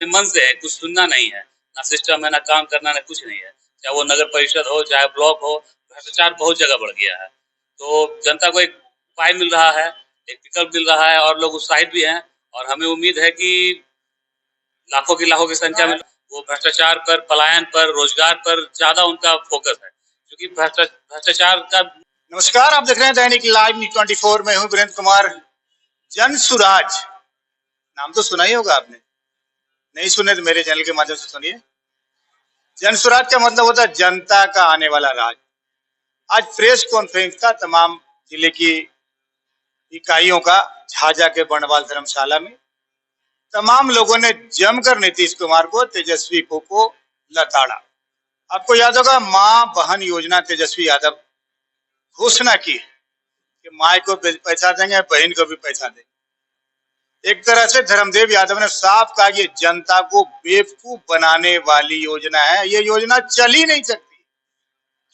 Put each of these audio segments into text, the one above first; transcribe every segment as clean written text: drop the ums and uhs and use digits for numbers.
मन से है, कुछ सुनना नहीं है, ना सिस्टम है, ना काम करना, ना कुछ नहीं है। चाहे वो नगर परिषद हो, चाहे ब्लॉक हो, भ्रष्टाचार बहुत जगह बढ़ गया है। तो जनता को एक उपाय मिल रहा है, एक विकल्प मिल रहा है और लोग उत्साहित भी हैं और हमें उम्मीद है कि लाखों की संख्या में वो भ्रष्टाचार पर, पलायन पर, रोजगार पर ज्यादा उनका फोकस है, क्योंकि भ्रष्टाचार का। नमस्कार, आप देख रहे हैं दैनिक लाइव न्यूज 24 में हूं वीरेंद्र कुमार। जन सुराज नाम तो सुना ही होगा आपने, नहीं सुने तो मेरे चैनल के माध्यम से सुनिए। जन सुराज का मतलब होता है जनता का आने वाला राज। आज प्रेस कॉन्फ्रेंस था तमाम जिले की इकाइयों का झाझा के बर्णवाल धर्मशाला में। तमाम लोगों ने जमकर नीतीश कुमार को, तेजस्वी को लताड़ा। आपको याद होगा मां बहन योजना तेजस्वी यादव घोषणा की कि माँ को पैसा देंगे, बहन को भी पैसा देंगे। एक तरह से धर्मदेव यादव ने साफ कहा ये जनता को बेवकूफ बनाने वाली योजना है, ये योजना चल ही नहीं सकती,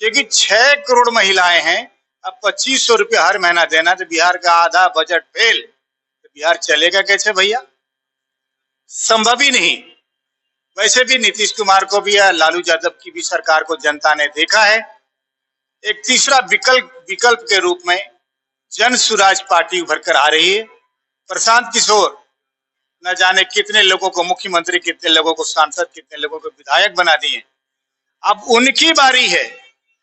क्योंकि 6 करोड़ महिलाएं हैं। अब 2500 रुपये हर महीना देना तो बिहार का आधा बजट फेल, तो बिहार चलेगा कैसे भैया? संभव ही नहीं। वैसे भी नीतीश कुमार को भी या लालू यादव की भी सरकार को जनता ने देखा है। एक तीसरा विकल्प के रूप में जन सुराज पार्टी उभर कर आ रही है। प्रशांत किशोर न जाने कितने लोगों को मुख्यमंत्री, कितने लोगों को सांसद, कितने लोगों को विधायक बना दिए। अब उनकी बारी है।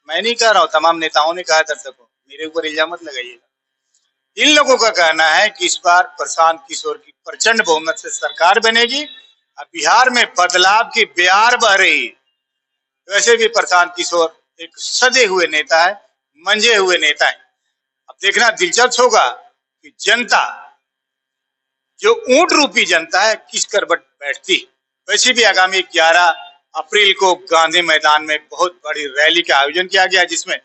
मैं नहीं कह रहा हूं, तमाम नेताओं ने कहा दर्शकों, मेरे ऊपर इल्जाम मत लगाइएगा। इन लोगों का कहना है कि इस बार प्रशांत किशोर की प्रचंड बहुमत से सरकार बनेगी। अब बिहार में बदलाव की बयार बह रही। वैसे भी प्रशांत किशोर एक सजे हुए नेता है, मंजे हुए नेता है। अब देखना दिलचस्प होगा कि जनता, जो ऊंट रूपी जनता है, किस करवट बैठती। वैसे भी आगामी 11 अप्रैल को गांधी मैदान में बहुत बड़ी रैली का आयोजन किया गया, जिसमें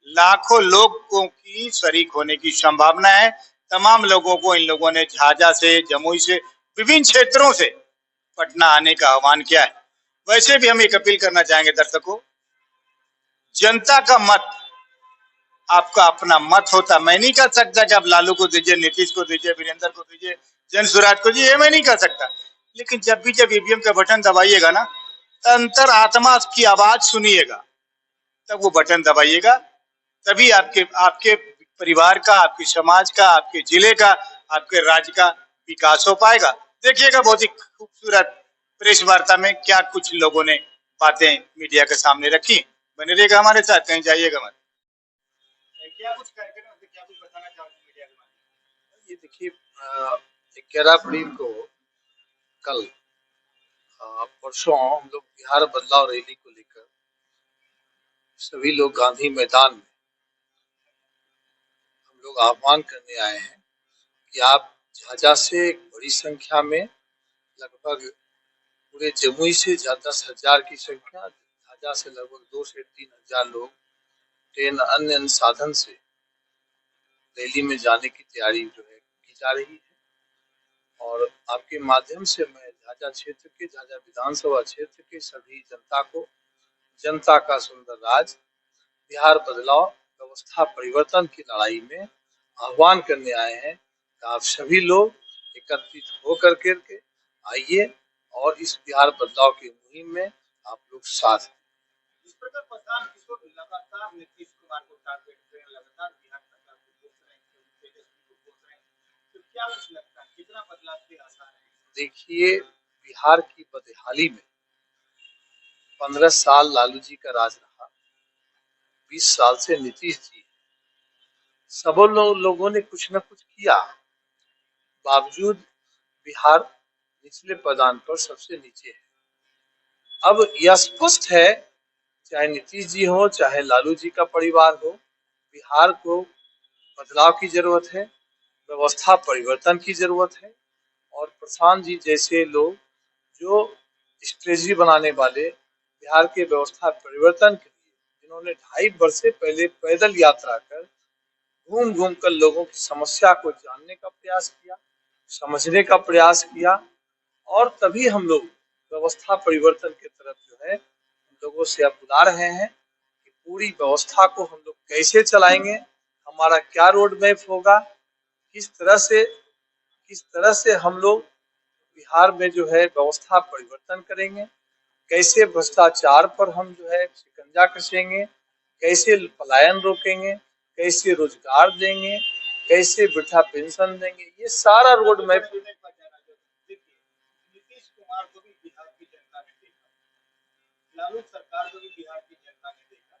लाखों लोगों की शरीक होने की संभावना है। तमाम लोगों को इन लोगों ने झाझा से, जमुई से, विभिन्न क्षेत्रों से पटना आने का आह्वान किया है। वैसे भी हम एक अपील करना चाहेंगे दर्शकों, जनता का मत आपका अपना मत होता। मैं नहीं कह सकता कि आप लालू को दीजिए, नीतीश को दीजिए, वीरेंद्र को दीजिए, जन सुराज को दीजिए, ये मैं नहीं कह सकता। लेकिन जब ईवीएम का बटन दबाइएगा ना, अंतर आत्मा की आवाज सुनिएगा, तब वो बटन दबाइएगा। तभी आपके आपके परिवार का, आपके समाज का, आपके जिले का, आपके राज्य का विकास हो पाएगा। देखिएगा बहुत ही खूबसूरत प्रेस वार्ता में क्या कुछ लोगों ने बातें मीडिया के सामने रखी। बने रहिएगा हमारे साथ, कहीं जाइएगा मत। क्या कुछ कार्यक्रम, क्या कुछ बताना चाहोगे मीडिया के बारे में? ये देखिए, 11 अप्रैल को कल परसों हम लोग बिहार बदलाव रैली को लेकर सभी लोग गांधी मैदान में हम लोग आह्वान करने आए हैं कि आप झाझा से एक बड़ी संख्या में, लगभग पूरे जमुई से 10,000 की संख्या, झाझा से लगभग 2 से 3 हजार लोग ट्रेन अन्य साधन से रैली में जाने की तैयारी जो है की जा रही है। और आपके माध्यम से मैं झाझा क्षेत्र के, झाझा विधानसभा क्षेत्र के सभी जनता को, जनता का सुंदर राज, बिहार बदलाव, व्यवस्था परिवर्तन की लड़ाई में आह्वान करने आए हैं कि आप सभी लोग एकत्रित होकर के आइए और इस बिहार बदलाव की मुहिम में आप लोग साथ दें। जिस प्रकार प्रशांत किशोर लगातार नीतीश कुमार को टारगेट कर रहे हैं, लगातार बिहार सरकार को बोल रहे हैं, तेजस्वी को बोल रहे हैं, तो क्या कुछ लगता है कितना बदलाव के आसार है? देखिए, बिहार की बदहाली में 15 साल लालू जी का राज रहा, 20 साल से नीतीश जी, सब लोगों ने कुछ न कुछ किया, बावजूद बिहार निचले पदान पर सबसे नीचे है। अब यह स्पष्ट है, चाहे नीतीश जी हो, चाहे लालू जी का परिवार हो, बिहार को बदलाव की जरूरत है, व्यवस्था परिवर्तन की जरूरत है। और प्रशांत जी जैसे लोग जो स्ट्रेटजी बनाने वाले, बिहार के व्यवस्था परिवर्तन के लिए जिन्होंने 2.5 वर्ष से पहले पैदल यात्रा कर घूम घूम कर लोगों की समस्या को जानने का प्रयास किया, समझने का प्रयास किया, और तभी हम लोग व्यवस्था परिवर्तन की तरफ जो है लोगों से अब बुला रहे हैं कि पूरी व्यवस्था को हम लोग कैसे चलाएंगे, हमारा क्या रोड मैप होगा, किस तरह से हम लोग बिहार में जो है व्यवस्था परिवर्तन करेंगे, कैसे भ्रष्टाचार पर हम जो है शिकंजा कसेंगे, कैसे पलायन रोकेंगे, कैसे रोजगार देंगे, कैसे वृद्धा पेंशन देंगे, ये सारा रोड मैप। नीतीश कुमार को भी बिहार की जनता ने देखा, लालू सरकार को भी बिहार की जनता ने देखा,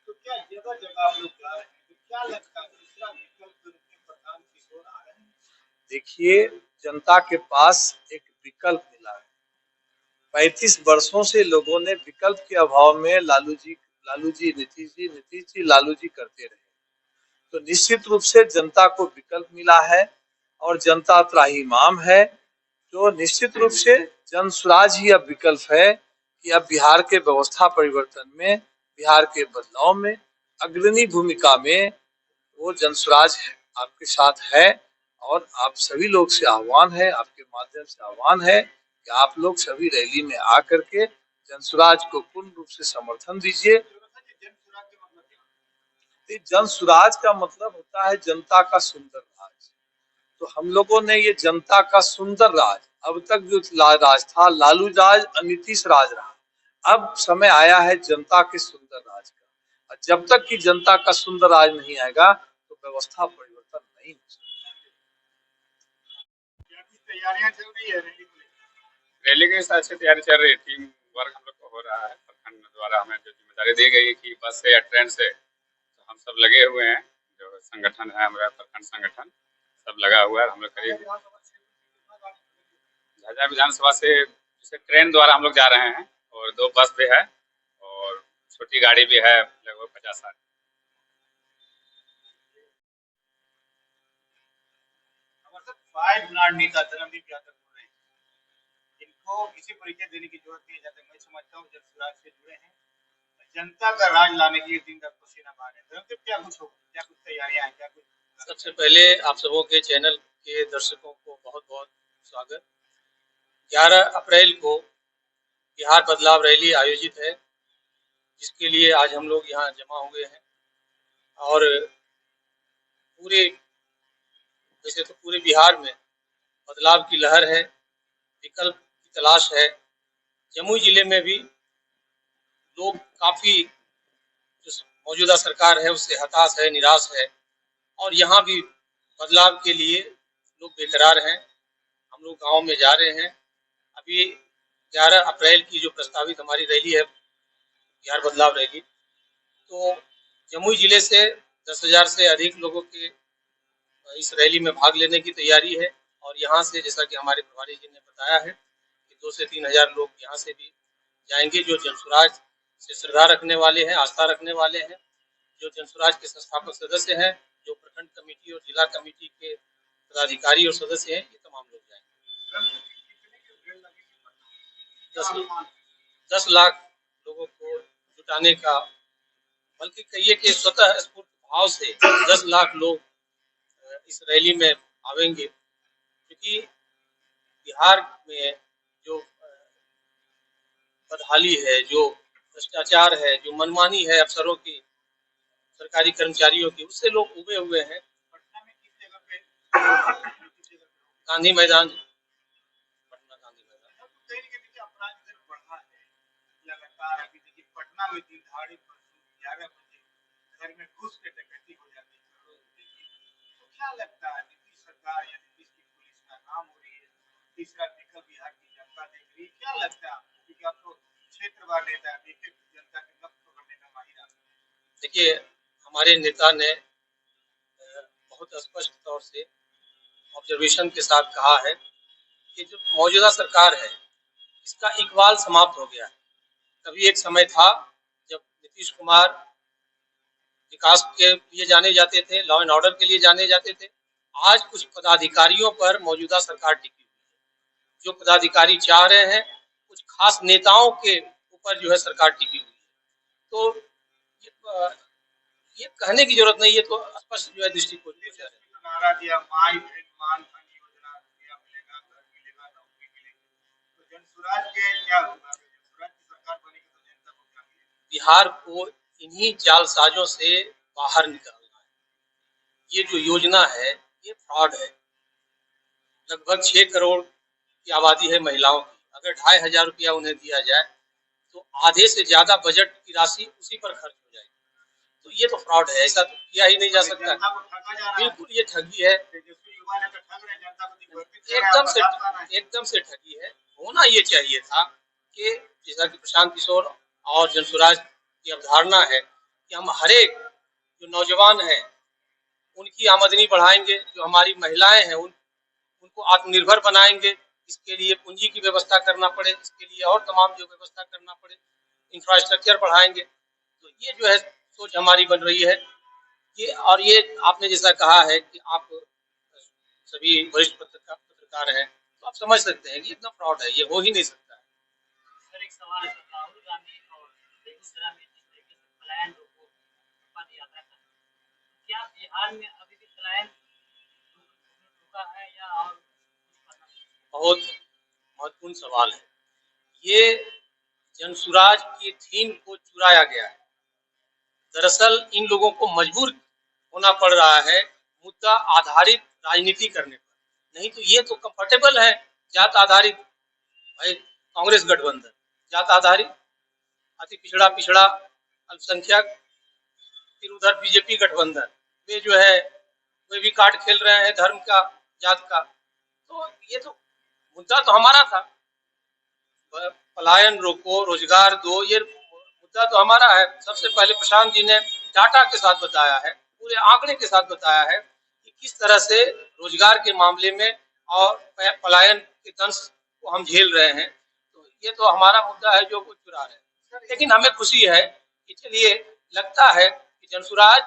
तो क्या जगह जगह आप लोग जा रहे हैं, तो क्या लगता है दूसरा विकल्प के रूप में प्रधान किशोर आ रहे हैं? देखिए, जनता के पास एक विकल्प मिला है। 35 वर्षों से लोगों ने विकल्प के अभाव में लालू जी, नीतीश जी, लालू जी करते रहे। तो निश्चित रूप से जनता को विकल्प मिला है और जनता त्राहिमाम है। तो निश्चित रूप से जन स्वराज ही अब विकल्प है कि अब बिहार के व्यवस्था परिवर्तन में, बिहार के बदलाव में अग्रणी भूमिका में वो जन स्वराज आपके साथ है। और आप सभी लोग से आह्वान है, आपके माध्यम से आह्वान है कि आप लोग सभी रैली में आकर के जन स्वराज को पूर्ण रूप से समर्थन दीजिए। जन स्वराज का मतलब होता है जनता का सुंदर राज। तो हम लोगों ने ये जनता का सुंदर राज, अब तक जो राज था लालू राज, नीतीश राज रहा, अब समय आया है जनता के सुंदर राज का। और जब तक कि जनता का सुंदर राज नहीं आएगा तो व्यवस्था परिवर्तन नहीं हो सकता। तैयारियां चल रही है रैली को लेकर? रैली के हिसाब से तैयारी चल रही है। टीम वर्क हम लोग को हो रहा है। प्रखंड द्वारा हमें जो जिम्मेदारी दी गई है कि बस से या ट्रेन से, तो हम सब लगे हुए हैं। जो संगठन है हमारा प्रखंड संगठन सब लगा हुआ है। हम लोग करीब झाझा विधानसभा से जैसे ट्रेन द्वारा हम लोग जा रहे हैं और 2 बस भी है और छोटी गाड़ी भी है लगभग 50-60। नेता धर्मदीप यादव बोल रहे हैं, इनको किसी परिचय देने की जरूरत नहीं है। जैसे मैं समझता हूँ जन स्वराज से जुड़े हैं, जनता का राज लाने के लिए दिन रात पसीना बहा रहे हैं। धर्मदीप, क्या कुछ होगा, क्या कुछ तैयारियां हैं, क्या कुछ? सबसे पहले आप सबों के चैनल के दर्शकों को बहुत बहुत स्वागत। 11 अप्रैल को बिहार बदलाव रैली आयोजित है, जिसके लिए आज हम लोग यहाँ जमा हुए हैं। और पूरे, वैसे तो पूरे बिहार में बदलाव की लहर है, विकल्प की तलाश है। जमुई जिले में भी लोग काफ़ी जो मौजूदा सरकार है उससे हताश है, निराश है, और यहाँ भी बदलाव के लिए लोग बेकरार हैं। हम लोग गांव में जा रहे हैं। अभी 11 अप्रैल की जो प्रस्तावित हमारी रैली है, बिहार बदलाव रैली, तो जमुई जिले से 10,000 से अधिक लोगों के इस रैली में भाग लेने की तैयारी है। और यहाँ से, जैसा कि हमारे प्रभारी जी ने बताया है, कि 2 से 3,000 लोग यहाँ से भी जाएंगे, जो जनसुराज से श्रद्धा रखने वाले हैं, आस्था रखने वाले हैं, जो जनसुराज के संस्थापक सदस्य हैं, जो प्रखंड कमेटी और जिला कमेटी के पदाधिकारी और सदस्य हैं, ये तमाम लोग जाएंगे। 10 लाख लोगों को जुटाने का, बल्कि कहिए कि स्वतः स्फूर्त भाव से 10 लाख लोग इस रैली में आवेंगे, क्योंकि बिहार में जो बदहाली है, जो भ्रष्टाचार है, जो मनमानी है अफसरों की, सरकारी कर्मचारियों की, उससे लोग उबे हुए हैं। पटना में किस जगह पे? गांधी मैदान, पटना गांधी मैदान। कहीं न कहीं अपराध दर बढ़ा है लगातार। अभी देखिए पटना में दिन दहाड़े पर 11 बजे घर में घुस के डकैती हो जाती है। तो क्या लगता है नीतीश सरकार या नीतीश की पुलिस नाकाम हो रही है? तीसरा विकल्प बिहार की जनता देख रही है, क्या लगता है आपको? क्योंकि आप तो क्षेत्रवार नेता है, एक जनता के नब्ज पकड़ने का माहिर आदमी। देखिए, हमारे नेता ने बहुत स्पष्ट तौर से ऑब्जर्वेशन के साथ कहा है कि जो मौजूदा सरकार है, इसका इकबाल समाप्त हो गया है। कभी एक समय था जब नीतीश कुमार विकास के लिए जाने जाते थे, लॉ एंड ऑर्डर के लिए जाने जाते थे। आज कुछ पदाधिकारियों पर मौजूदा सरकार टिकी हुई है। जो पदाधिकारी चाह रहे हैं, कुछ खास नेताओं के ऊपर जो है सरकार टिकी हुई है। तो ये कहने की जरूरत नहीं है, तो स्पष्ट जो है दृष्टिकोण नारा दिया, माई बहन मान धन योजना मिलेगा, घर मिलेगा, नौकरी मिलेगी। तो जनसुराज के क्या होगा? जनसुराज की सरकार बनेगी तो जनता को क्या मिलेगा? बिहार को इन्हीं जालसाजों से बाहर निकालना है। ये जो योजना है, ये फ्रॉड है। लगभग 6 करोड़ की आबादी है महिलाओं की, अगर 2,500 रुपया उन्हें दिया जाए तो आधे से ज्यादा बजट की राशि उसी पर खर्च हो जाएगी। तो ये तो फ्रॉड है, ऐसा तो किया ही नहीं जा सकता। बिल्कुल ये ठगी है, एकदम से ठगी है। होना ये चाहिए था कि जैसा कि प्रशांत किशोर और जनसुराज की अवधारणा है कि हम हर एक जो नौजवान हैं उनकी आमदनी बढ़ाएंगे, जो हमारी महिलाएं हैं उनको आत्मनिर्भर बनाएंगे। इसके लिए पूंजी की व्यवस्था करना पड़े, इसके लिए और तमाम जो व्यवस्था करना पड़े, इंफ्रास्ट्रक्चर बढ़ाएंगे। तो ये जो है सोच हमारी बन रही है। ये आपने जैसा कहा है कि आप सभी वरिष्ठ पत्रकार हैं, तो आप समझ सकते हैं कि इतना फ्रॉड है, ये हो ही नहीं सकता है। सर एक सवाल है, राहुल गांधी और बेगूसराय में जिस तरीके से पलायन रोको पद यात्रा कर, क्या बिहार में अभी भी पलायन रुका है या और? बहुत महत्वपूर्ण सवाल है। ये जनसुराज की थीम को चुराया गया है। दरअसल इन लोगों को मजबूर होना पड़ रहा है मुद्दा आधारित राजनीति करने पर, नहीं तो ये तो कंफर्टेबल है जात आधारित। भाई कांग्रेस गठबंधन जात आधारित, अति पिछड़ा अल्पसंख्यक, फिर उधर बीजेपी गठबंधन, वे जो है वे भी कार्ड खेल रहे हैं धर्म का, जात का। तो ये तो मुद्दा तो हमारा था, पलायन रोको, रोजगार दो, ये मुद्दा तो हमारा है। सबसे पहले प्रशांत जी ने डाटा के साथ बताया है, पूरे आंकड़े के साथ बताया है कि किस तरह से रोजगार के मामले में और पलायन के दंश को हम झेल रहे हैं। तो ये तो हमारा मुद्दा है जो कुछ चुरा रहे हैं। लेकिन हमें खुशी है कि चलिए लगता है कि जनसुराज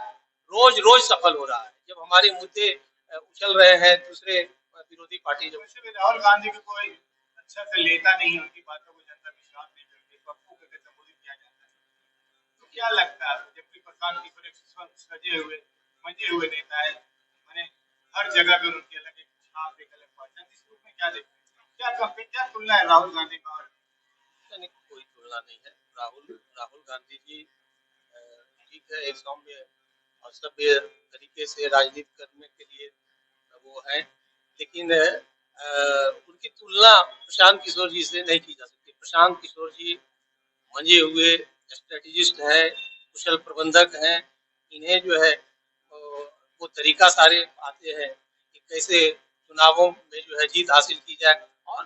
रोज रोज सफल हो रहा है। जब हमारे मुद्दे उछल रहे हैं दूसरे विरोधी पार्टी, जो राहुल गांधी को कोई अच्छा से लेता नहीं है, उनकी बातों को जनता विश्वास नहीं करती, पप्पू करके संबोधित किया जाता है। तो क्या लगता है, जबकि प्रशांत किशोर एक सजे हुए मजे हुए नेता है, मैंने हर जगह पे उनकी अलग एक छाप, एक अलग पहचान, इस रूप में क्या देखते हैं, क्या तुलना है राहुल गांधी का? और कोई तुलना नहीं है। राहुल गांधी जी ठीक है, एक सौम्य और सभ्य तरीके से राजनीति करने के लिए वो है, लेकिन उनकी तुलना प्रशांत किशोर जी से नहीं की जा सकती। प्रशांत किशोर जी मंजे हुए स्ट्रेटेजिस्ट है, कुशल प्रबंधक हैं। इन्हें जो है वो तरीका सारे आते हैं कि कैसे चुनावों में जो है जीत हासिल की जाए, और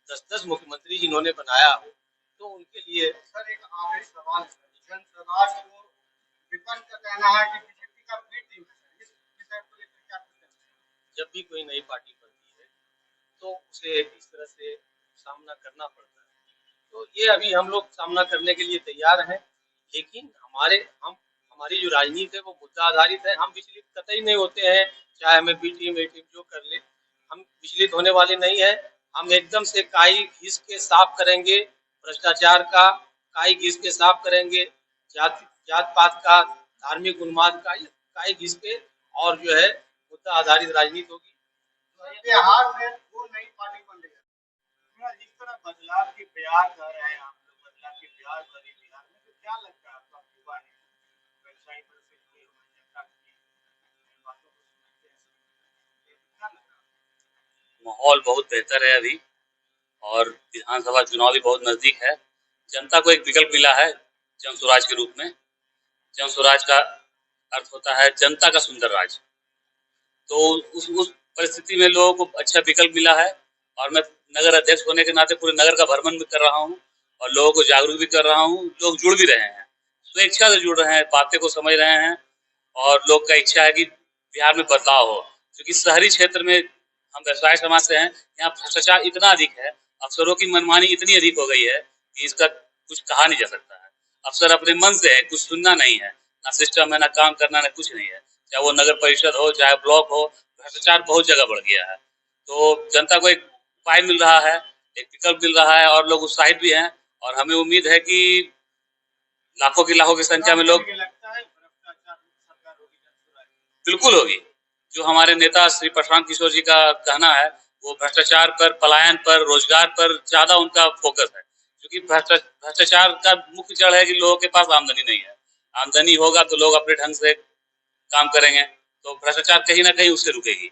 10-10 मुख्यमंत्री जिन्होंने बनाया हो, तो उनके लिए। सर एक आखिरी सवाल, जनसुराज को विपक्ष का कहना है कि बीजेपी का बी टीम है, इस विषय को लेकर क्या कुछ कहना है? जब भी कोई नई पार्टी बनती है तो उसे इस तरह से सामना करना पड़ता है। तो ये अभी हम लोग सामना करने के लिए तैयार हैं, लेकिन हमारी जो राजनीति है वो मुद्दा आधारित है। हम विचलित कतई नहीं होते हैं, चाहे हमें बी टीम ए टीम जो कर ले, हम विचलित होने वाले नहीं है। हम एकदम से काई घिस के साफ करेंगे भ्रष्टाचार का, काई घिस के साफ करेंगे जात पात का, धार्मिक उन्माद का, काई घिस के, और जो है मुद्दा आधारित राजनीति होगी। बिहार में वो नई पार्टी बन रही है, जिस तरह बदलाव की बयान कर रहे हैं आप लोग, बदलाव की बयान कर रही है बिहार में, तो क्या लगता है आपको, आपकी युवा है व्यवसायी पर से जुड़े हुए जनता की बातों को सुनते हैं, क्या लगता है? माहौल बहुत बेहतर है अभी, और विधानसभा चुनाव भी बहुत नजदीक है। जनता को एक विकल्प मिला है जनसुराज के रूप में। जनसुराज का अर्थ होता है जनता का सुंदर राज। तो उस परिस्थिति में लोगों को अच्छा विकल्प मिला है, और मैं नगर अध्यक्ष होने के नाते पूरे नगर का भ्रमण भी कर रहा हूँ और लोगों को जागरूक भी कर रहा हूँ। लोग जुड़ भी रहे हैं, स्वेच्छा से जुड़ रहे हैं, बातें को समझ रहे हैं, और लोग का इच्छा है कि बिहार में बदलाव हो। क्योंकि शहरी क्षेत्र में हम व्यवसाय समाज से हैं, यहाँ भ्रष्टाचार इतना अधिक है, अफसरों की मनमानी इतनी अधिक हो गई है कि इसका कुछ कहा नहीं जा सकता है। अफसर अपने मन से है, कुछ सुनना नहीं है, ना सिस्टम है, ना काम करना, ना कुछ नहीं है। चाहे वो नगर परिषद हो, चाहे ब्लॉक हो, भ्रष्टाचार बहुत जगह बढ़ गया है। तो जनता को एक उपाय मिल रहा है, एक विकल्प मिल रहा है, और लोग उत्साहित भी हैं, और हमें उम्मीद है कि लाखों की संख्या में लोग, बिल्कुल होगी। जो हमारे नेता श्री प्रशांत किशोर जी का कहना है, वो भ्रष्टाचार पर, पलायन पर, रोजगार पर ज्यादा उनका फोकस है। क्योंकि भ्रष्टाचार का मुख्य जड़ है कि लोगों के पास आमदनी नहीं है। आमदनी होगा तो लोग अपने ढंग से काम करेंगे, तो भ्रष्टाचार कहीं ना कहीं उससे रुकेगी।